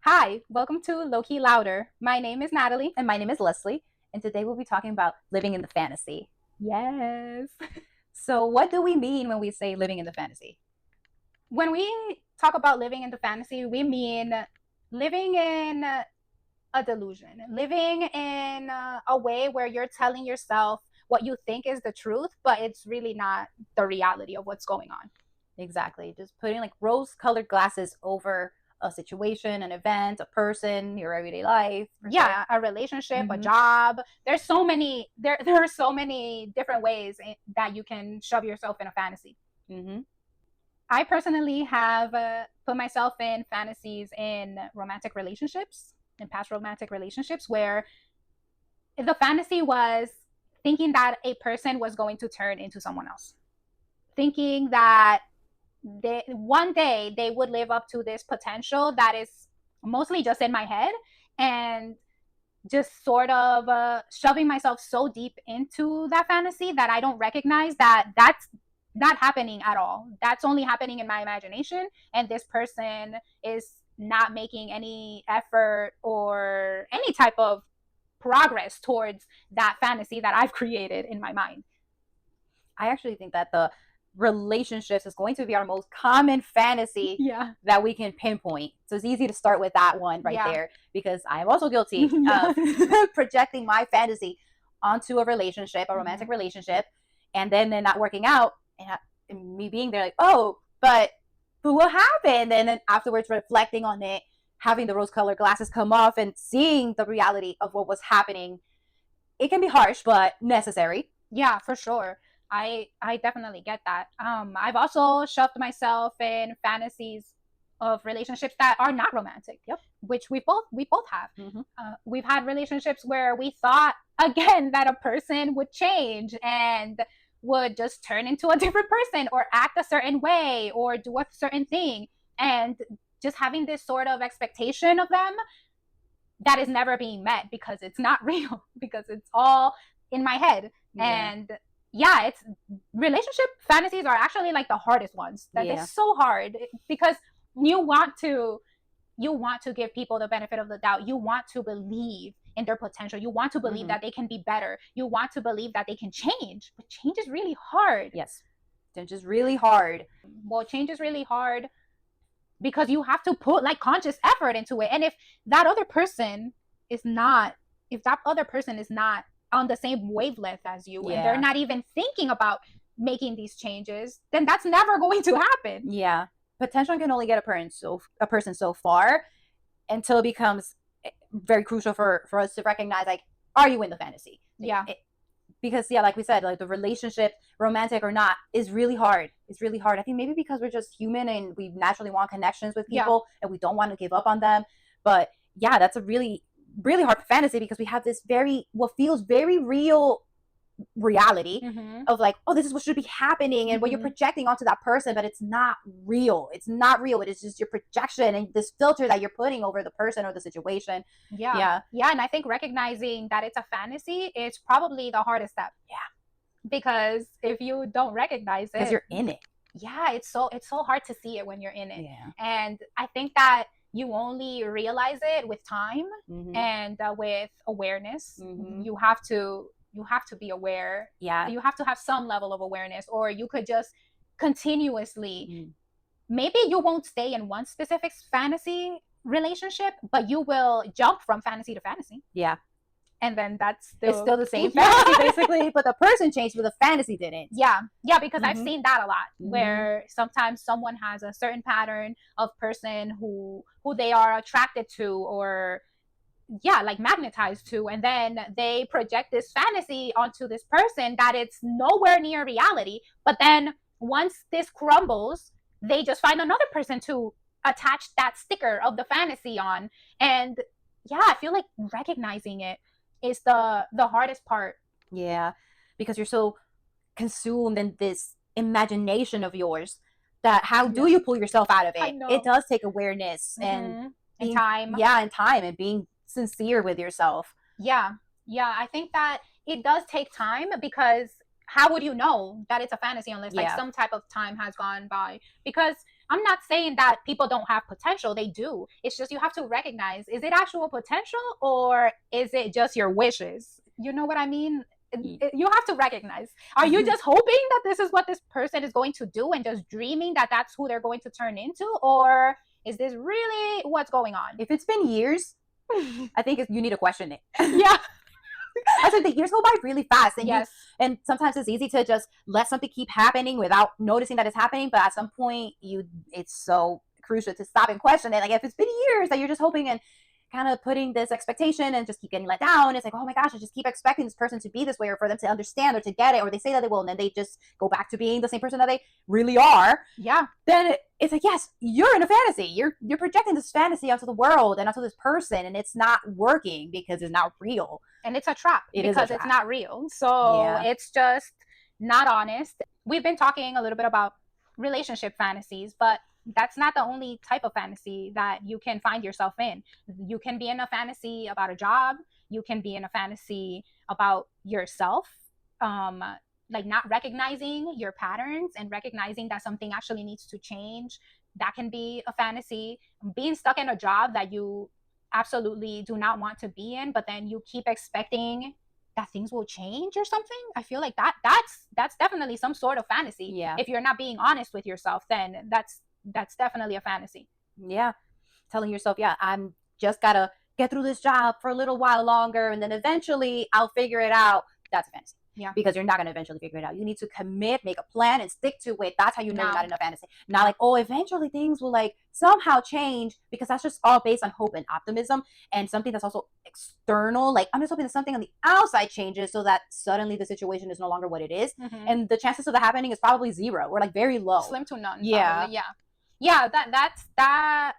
Hi, welcome to Lowkey Louder. My name is Natalie. And my name is Leslie, and today we'll be talking about living in the fantasy. Yes. So, what do we mean when we say living in the fantasy? When we talk about living in the fantasy, we mean living in a delusion, living in a way where you're telling yourself what you think is the truth, but it's really not the reality of what's going on. Exactly. Just putting like rose colored glasses over a situation, an event, a person, your everyday life. Yeah, a relationship, a job. There's so many there are so many different ways that you can shove yourself in a fantasy. Mm-hmm. I personally have put myself in fantasies in romantic relationships, in past romantic relationships, where the fantasy was thinking that a person was going to turn into someone else, thinking that one day they would live up to this potential that is mostly just in my head, and just sort of shoving myself so deep into that fantasy that I don't recognize that that's not happening at all. That's only happening in my imagination, and this person is not making any effort or any type of progress towards that fantasy that I've created in my mind. I actually think that the relationships is going to be our most common fantasy Yeah. that we can pinpoint. So it's easy to start with that one right Yeah. there because I am also guilty Yeah. of projecting my fantasy onto a relationship, a romantic relationship, and then they're not working out, and me being there like, oh, but what happened? And then afterwards reflecting on it, having the rose-colored glasses come off, and seeing the reality of what was happening. It can be harsh, but necessary. Yeah, for sure. I definitely get that. I've also shoved myself in fantasies of relationships that are not romantic. Yep. Which we both have. We've had relationships where we thought again that a person would change and would just turn into a different person or act a certain way or do a certain thing, and just having this sort of expectation of them that is never being met because it's not real, because it's all in my head. Yeah. And yeah, it's relationship fantasies are actually like the hardest ones. That Yeah. is so hard because you want to you want to give people the benefit of the doubt. You want to believe in their potential. You want to believe that they can be better. You want to believe that they can change. But change is really hard. Yes. It's just really hard. Well, change is really hard because you have to put like conscious effort into it. And that other person is not if that other person is not on the same wavelength as you, and they're not even thinking about making these changes, then that's never going to happen. Yeah. Potential can only get a person so far until it becomes very crucial for us to recognize, like, are you in the fantasy? Yeah. Because like we said, like the relationship, romantic or not, is really hard. It's really hard. I think maybe because we're just human and we naturally want connections with people, and we don't want to give up on them. But yeah, that's a really, really hard fantasy because we have this what feels very real reality of like, oh, this is what should be happening, and what you're projecting onto that person, but it's not real. It's not real. It is just your projection and this filter that you're putting over the person or the situation. Yeah. And I think recognizing that it's a fantasy is probably the hardest step. Yeah. Because if you don't recognize it, because you're in it. Yeah, it's so hard to see it when you're in it. Yeah. And I think that you only realize it with time and with awareness. You have to be aware. Yeah. You have to have some level of awareness, or you could just continuously maybe you won't stay in one specific fantasy relationship, but you will jump from fantasy to fantasy. Yeah. And then it's still the same fantasy basically, but the person changed, but the fantasy didn't. Yeah, because I've seen that a lot, where sometimes someone has a certain pattern of person who they are attracted to, or like magnetized to, and then they project this fantasy onto this person that it's nowhere near reality. But then once this crumbles, they just find another person to attach that sticker of the fantasy on. And yeah, I feel like recognizing it is the hardest part. Yeah, because you're so consumed in this imagination of yours that how do you pull yourself out of it? It does take awareness and time. Yeah, and time, and being sincere with yourself. Yeah, I think that it does take time, because how would you know that it's a fantasy unless like some type of time has gone by? Because I'm not saying that people don't have potential. They do. It's just you have to recognize, is it actual potential or is it just your wishes? You know what I mean? You have to recognize, are you just hoping that this is what this person is going to do and just dreaming that that's who they're going to turn into, or is this really what's going on? If it's been years, I think you need to question it. Yeah. I said the years go by really fast, and Yes. and sometimes it's easy to just let something keep happening without noticing that it's happening. But at some point, it's so crucial to stop and question it. Like if it's been years that you're just hoping and kind of putting this expectation and just keep getting let down, it's like, oh my gosh, I just keep expecting this person to be this way, or for them to understand or to get it, or they say that they will, and then they just go back to being the same person that they really are. Yeah. Then it's like, yes, you're in a fantasy. You're projecting this fantasy onto the world and onto this person, and it's not working because it's not real. And it's a trap because it's not real. So it's just not honest. We've been talking a little bit about relationship fantasies, but that's not the only type of fantasy that you can find yourself in. You can be in a fantasy about a job. You can be in a fantasy about yourself, like not recognizing your patterns and recognizing that something actually needs to change. That can be a fantasy. Being stuck in a job that you absolutely do not want to be in, but then you keep expecting that things will change or something. I feel like that's definitely some sort of fantasy. Yeah. If you're not being honest with yourself, then that's definitely a fantasy. Yeah. Telling yourself, yeah, I'm just gotta get through this job for a little while longer, and then eventually I'll figure it out. That's a fantasy. Yeah. Because you're not going to eventually figure it out. You need to commit, make a plan, and stick to it. That's how you know you're not in a fantasy. Not like, oh, eventually things will like somehow change, because that's just all based on hope and optimism, and something that's also external. Like, I'm just hoping that something on the outside changes so that suddenly the situation is no longer what it is. Mm-hmm. And the chances of that happening is probably zero, or like very low. Slim to none. Yeah. Probably. Yeah. That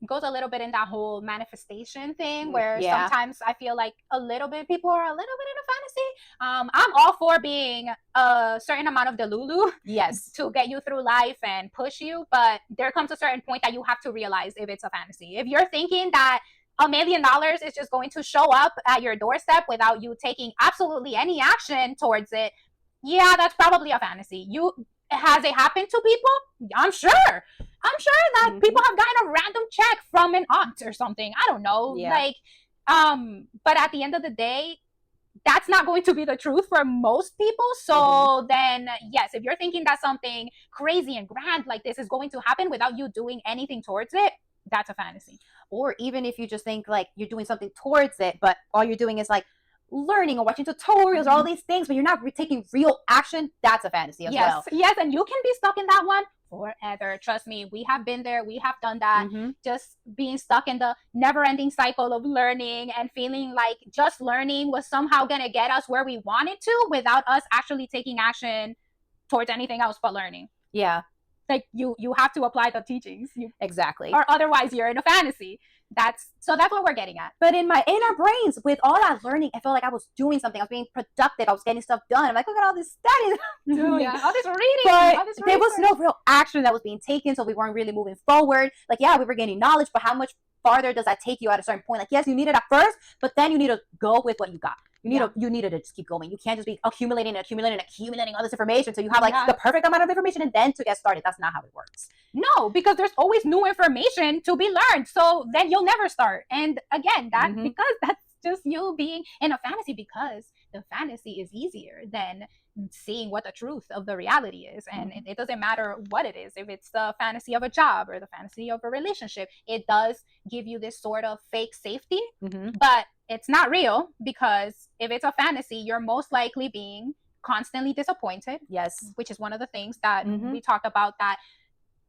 goes a little bit in that whole manifestation thing, where sometimes I feel like a little bit people are a little bit in a fantasy. I'm all for being a certain amount of delulu, yes, to get you through life and push you, but there comes a certain point that you have to realize if it's a fantasy. If you're thinking that $1 million is just going to show up at your doorstep without you taking absolutely any action towards it, yeah, that's probably a fantasy. Has it happened to people? I'm sure that people have gotten a random check from an aunt or something. I don't know. Yeah. Like, but at the end of the day, that's not going to be the truth for most people. So then, yes, if you're thinking that something crazy and grand like this is going to happen without you doing anything towards it, that's a fantasy. Or even if you just think like you're doing something towards it, but all you're doing is like learning or watching tutorials or all these things, but you're not taking real action, that's a fantasy as well. Yes, and you can be stuck in that one forever. Trust me, we have been there, we have done that. Just being stuck in the never-ending cycle of learning and feeling like just learning was somehow gonna get us where we wanted to without us actually taking action towards anything else but learning. Yeah. Like you have to apply the teachings. Exactly. Or otherwise you're in a fantasy. That's what we're getting at. But in my inner brains, with all that learning, I felt like I was doing something. I was being productive. I was getting stuff done. I'm like, look at all this studying I'm doing. All this reading. But all this there was no real action that was being taken, so we weren't really moving forward. Like, yeah, we were gaining knowledge, but how much farther does that take you at a certain point? Like, yes, you need it at first, but then you need to go with what you got. You needed to just keep going. You can't just be accumulating all this information so you have like the perfect amount of information and then to get started. That's not how it works. No, because there's always new information to be learned. So then you'll never start. And again, because that's just you being in a fantasy, because the fantasy is easier than seeing what the truth of the reality is. And it doesn't matter what it is. If it's the fantasy of a job or the fantasy of a relationship, it does give you this sort of fake safety, but it's not real, because if it's a fantasy, you're most likely being constantly disappointed. Yes. Which is one of the things that we talked about, that,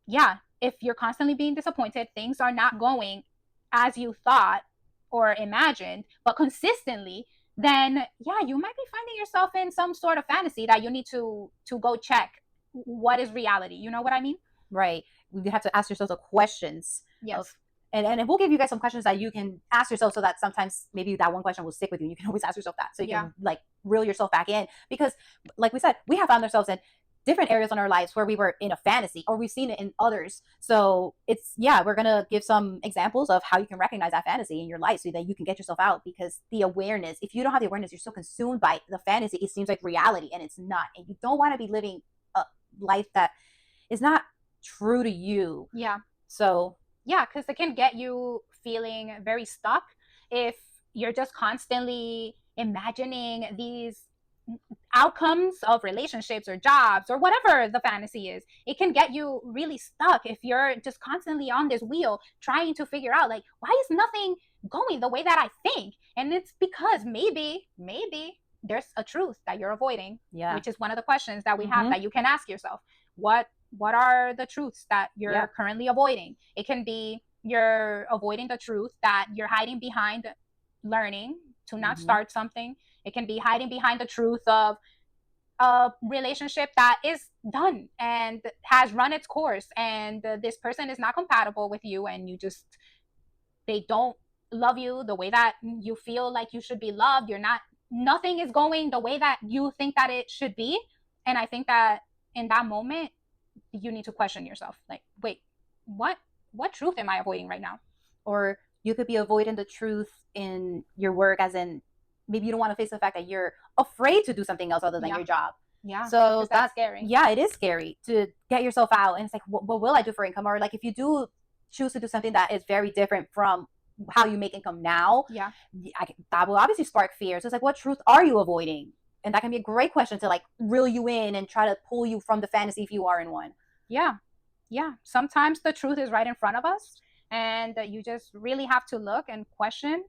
yeah, if you're constantly being disappointed, things are not going as you thought or imagined, but consistently, then yeah, you might be finding yourself in some sort of fantasy that you need to go check what is reality. You know what I mean? Right. You have to ask yourself the questions. Yes. And we'll give you guys some questions that you can ask yourself, so that sometimes maybe that one question will stick with you. You can always ask yourself that, so you can like reel yourself back in. Because like we said, we have found ourselves in different areas in our lives where we were in a fantasy, or we've seen it in others. So we're going to give some examples of how you can recognize that fantasy in your life so that you can get yourself out. Because the awareness, if you don't have the awareness, you're so consumed by the fantasy, it seems like reality, and it's not. And you don't want to be living a life that is not true to you. Yeah. So yeah, because it can get you feeling very stuck if you're just constantly imagining these outcomes of relationships or jobs or whatever the fantasy is. It can get you really stuck if you're just constantly on this wheel trying to figure out, like, why is nothing going the way that I think? And it's because maybe there's a truth that you're avoiding, yeah. which is one of the questions that we have that you can ask yourself. What are the truths that you're currently avoiding? It can be you're avoiding the truth that you're hiding behind learning to not start something. It can be hiding behind the truth of a relationship that is done and has run its course, and this person is not compatible with you, and they don't love you the way that you feel like you should be loved. Nothing is going the way that you think that it should be. And I think that in that moment, you need to question yourself, like, wait, what truth am I avoiding right now? Or you could be avoiding the truth in your work, as in maybe you don't want to face the fact that you're afraid to do something else other than your job. Yeah. So that's scary. Yeah, it is scary to get yourself out. And it's like, what will I do for income? Or like, if you do choose to do something that is very different from how you make income now, that will obviously spark fear. So it's like, what truth are you avoiding? And that can be a great question to like reel you in and try to pull you from the fantasy if you are in one. Yeah. Sometimes the truth is right in front of us, and you just really have to look and question.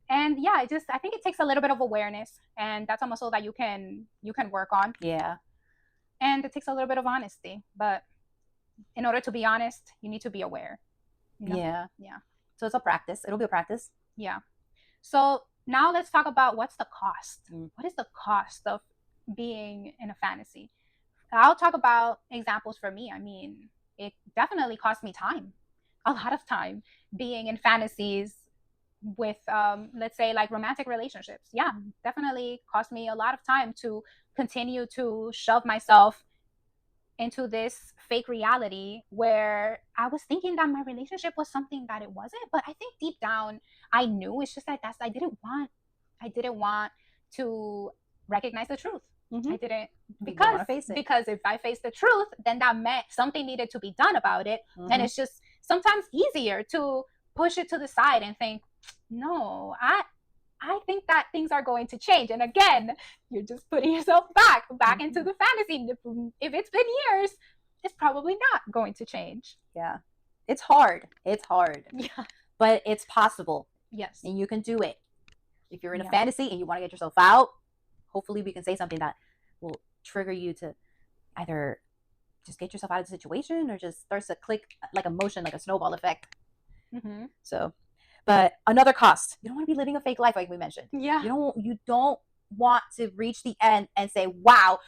And I think it takes a little bit of awareness, and that's a muscle that you can work on. Yeah. And it takes a little bit of honesty, but in order to be honest, you need to be aware. Yeah. So it's a practice. It'll be a practice. Yeah. So now let's talk about what's the cost. What is the cost of being in a fantasy? I'll talk about examples for me. I mean, it definitely cost me time, a lot of time, being in fantasies with, let's say, like romantic relationships. Yeah, definitely cost me a lot of time to continue to shove myself into this fake reality where I was thinking that my relationship was something that it wasn't. But I think deep down, I knew. It's just that I didn't want to recognize the truth. I didn't, because if I faced the truth, then that meant something needed to be done about it. And it's just sometimes easier to push it to the side and think, no, I think that things are going to change. And again, you're just putting yourself back into the fantasy. If it's been years, it's probably not going to change. Yeah. It's hard. Yeah. But it's possible. Yes. And you can do it. If you're in a fantasy and you want to get yourself out, hopefully we can say something that will trigger you to either just get yourself out of the situation or just starts to click like a motion, like a snowball effect. So, but another cost, you don't want to be living a fake life like we mentioned. Yeah. You don't want to reach the end and say, wow,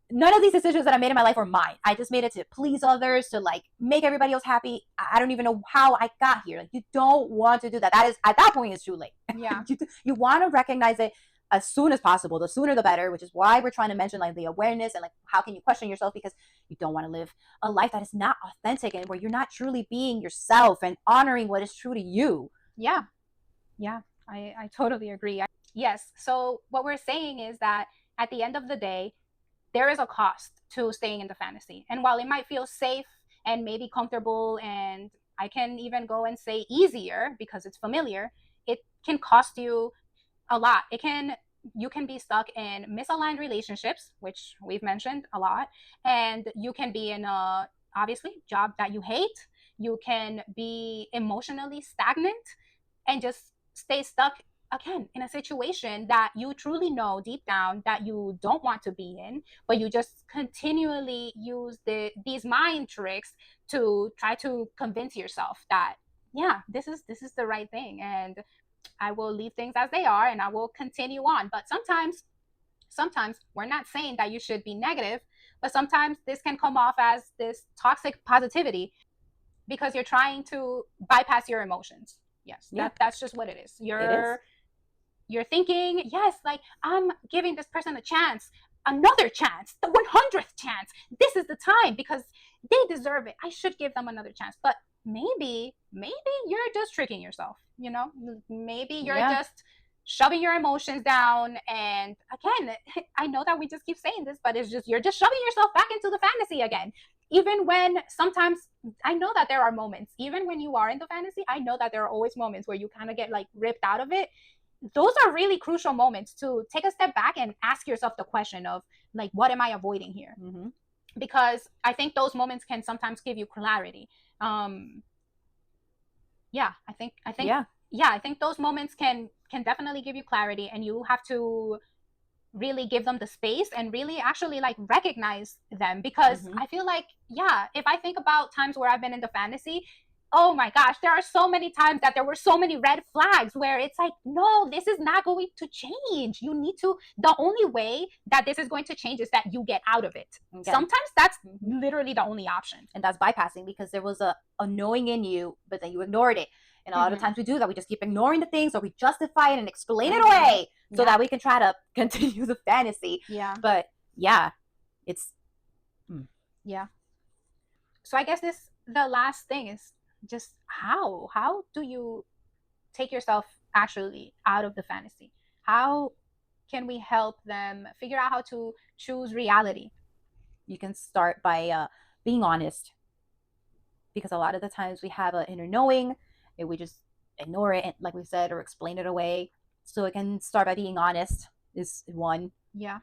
none of these decisions that I made in my life were mine. I just made it to please others, to like make everybody else happy. I don't even know how I got here. Like, you don't want to do that. That is, at that point, it's too late. Yeah. You want to recognize it as soon as possible. The sooner the better, which is why we're trying to mention like the awareness and like how can you question yourself, because you don't want to live a life that is not authentic and where you're not truly being yourself and honoring what is true to you. Yeah. I totally agree. Yes. So what we're saying is that at the end of the day, there is a cost to staying in the fantasy. And while it might feel safe and maybe comfortable, and I can even go and say easier because it's familiar, it can cost you a lot. You can be stuck in misaligned relationships, which we've mentioned a lot, and you can be in a, obviously, job that you hate. You can be emotionally stagnant and just stay stuck again in a situation that you truly know deep down that you don't want to be in, but you just continually use these mind tricks to try to convince yourself that this is the right thing, and I will leave things as they are and I will continue on. But sometimes we're not saying that you should be negative, but sometimes this can come off as this toxic positivity because you're trying to bypass your emotions. Yes, that's just what it is. You're thinking, yes, like, I'm giving this person a chance, another chance, the 100th chance. This is the time because they deserve it. I should give them another chance. But maybe you're just tricking yourself, maybe you're just shoving your emotions down. And again, I know that we just keep saying this, but it's just, you're just shoving yourself back into the fantasy again. even when sometimes I know that there are moments, even when you are in the fantasy, I know that there are always moments where you kind of get like ripped out of it. Those are really crucial moments to take a step back and ask yourself the question of like, what am I avoiding here? Mm-hmm. Because I think those moments can sometimes give you clarity. Um, yeah, Yeah. yeah, I think those moments can definitely give you clarity, and you have to really give them the space and really actually like recognize them, because Mm-hmm. I feel like, yeah, if I think about times where I've been in the fantasy, oh my gosh, there are so many times that there were so many red flags where it's like, no, this is not going to change. You need to, the only way that this is going to change is that you get out of it. Again. Sometimes that's Mm-hmm. literally the only option. And that's bypassing, because there was a knowing in you, but then you ignored it. And a lot of times we do that. We just keep ignoring the things, or we justify it and explain it away so that we can try to continue the fantasy. Yeah. But yeah, it's yeah. So I guess the last thing is just how do you take yourself actually out of the fantasy? How can we help them figure out how to choose reality? You can start by being honest, because a lot of the times we have an inner knowing and we just ignore it, like we said, or explain it away. So it can start by being honest is one. Yeah.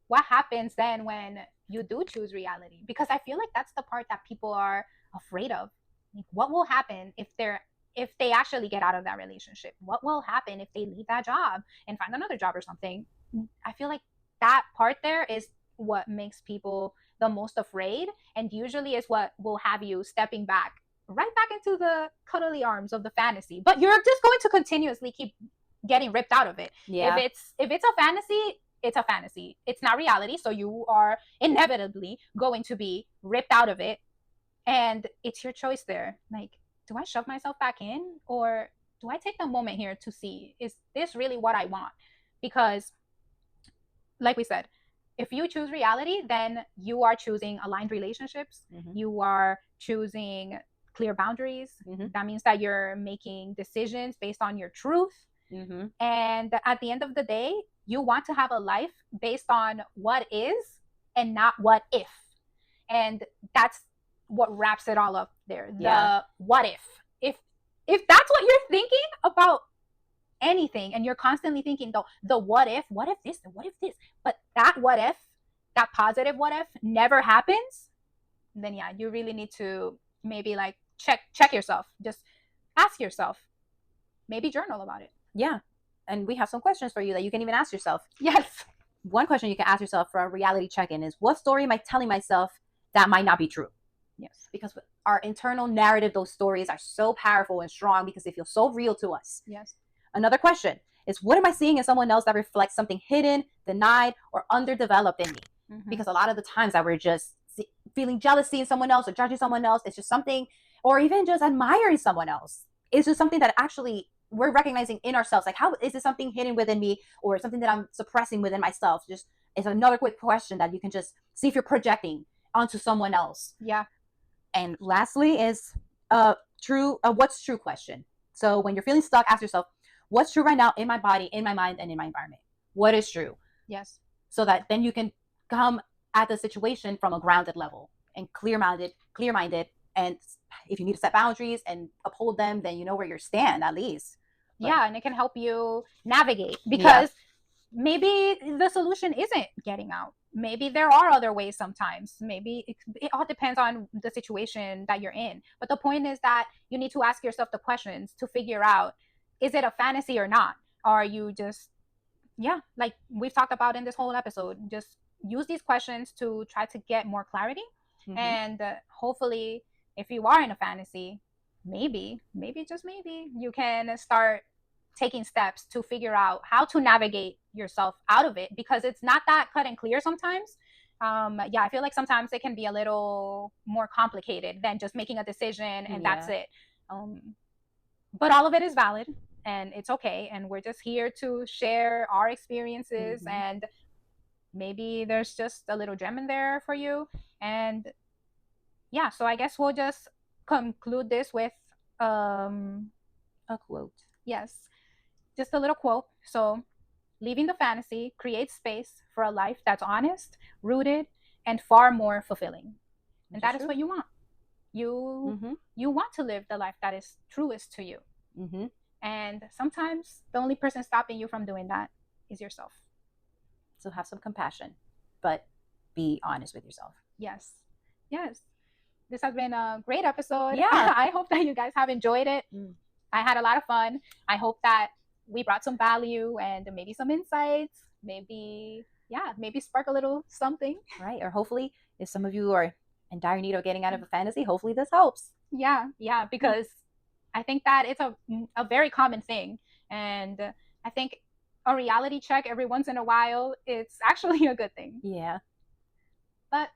What happens then when you do choose reality? Because I feel like that's the part that people are afraid of. Like, what will happen if they actually get out of that relationship? What will happen if they leave that job and find another job or something? I feel like that part there is what makes people the most afraid, and usually is what will have you stepping back, right back into the cuddly arms of the fantasy. But you're just going to continuously keep getting ripped out of it. Yeah. If it's a fantasy, it's a fantasy. It's not reality, so you are inevitably going to be ripped out of it, and it's your choice there. Like, do I shove myself back in, or do I take the moment here to see, is this really what I want? Because like we said, if you choose reality, then you are choosing aligned relationships. Mm-hmm. You are choosing clear boundaries. Mm-hmm. That means that you're making decisions based on your truth. Mm-hmm. And at the end of the day, you want to have a life based on what is and not what if. And that's what wraps it all up there. The what if. If that's what you're thinking about anything, and you're constantly thinking the what if this, the what if this, but that what if, that positive what if never happens, then yeah, you really need to maybe like check yourself. Just ask yourself, maybe journal about it. Yeah. And we have some questions for you that you can even ask yourself. Yes. One question you can ask yourself for a reality check-in is, what story am I telling myself that might not be true? Yes. Because our internal narrative, those stories are so powerful and strong because they feel so real to us. Yes. Another question is, what am I seeing in someone else that reflects something hidden, denied, or underdeveloped in me? Mm-hmm. Because a lot of the times that we're just feeling jealousy in someone else or judging someone else, it's just something, or even just admiring someone else. It's just something that actually we're recognizing in ourselves. Like, how is this something hidden within me, or something that I'm suppressing within myself? Just it's another quick question that you can just see if you're projecting onto someone else. Yeah. And lastly is what's true question. So when you're feeling stuck, ask yourself, what's true right now in my body, in my mind, and in my environment? What is true? Yes. So that then you can come at the situation from a grounded level and clear-minded. And if you need to set boundaries and uphold them, then you know where you stand at least. But, yeah, and it can help you navigate, because maybe the solution isn't getting out. Maybe there are other ways sometimes. Maybe it all depends on the situation that you're in. But the point is that you need to ask yourself the questions to figure out, is it a fantasy or not? Are you just, like we've talked about in this whole episode, just use these questions to try to get more clarity. Mm-hmm. And hopefully, if you are in a fantasy, maybe, just maybe, you can start taking steps to figure out how to navigate yourself out of it, because it's not that cut and clear sometimes. I feel like sometimes it can be a little more complicated than just making a decision and that's it. But all of it is valid and it's okay. And we're just here to share our experiences, and maybe there's just a little gem in there for you. And so I guess we'll just conclude this with a quote. Yes. Just a little quote. So, leaving the fantasy creates space for a life that's honest, rooted, and far more fulfilling. And that is what you want. You want to live the life that is truest to you. And sometimes the only person stopping you from doing that is yourself. So have some compassion, but be honest with yourself. Yes. This has been a great episode. Yeah. I hope that you guys have enjoyed it. I had a lot of fun. I hope that we brought some value and maybe some insights. Maybe spark a little something. Right. Or hopefully, if some of you are in dire need of getting out of a fantasy, hopefully this helps. Yeah, because I think that it's a very common thing. And I think a reality check every once in a while, it's actually a good thing. Yeah. But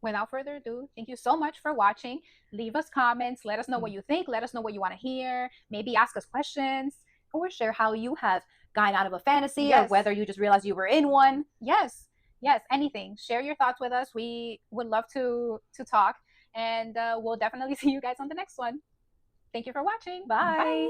without further ado, thank you so much for watching. Leave us comments. Let us know what you think. Let us know what you want to hear. Maybe ask us questions. Or share how you have gotten out of a fantasy, or whether you just realized you were in one. Yes, anything. Share your thoughts with us. We would love to talk. And we'll definitely see you guys on the next one. Thank you for watching. Bye.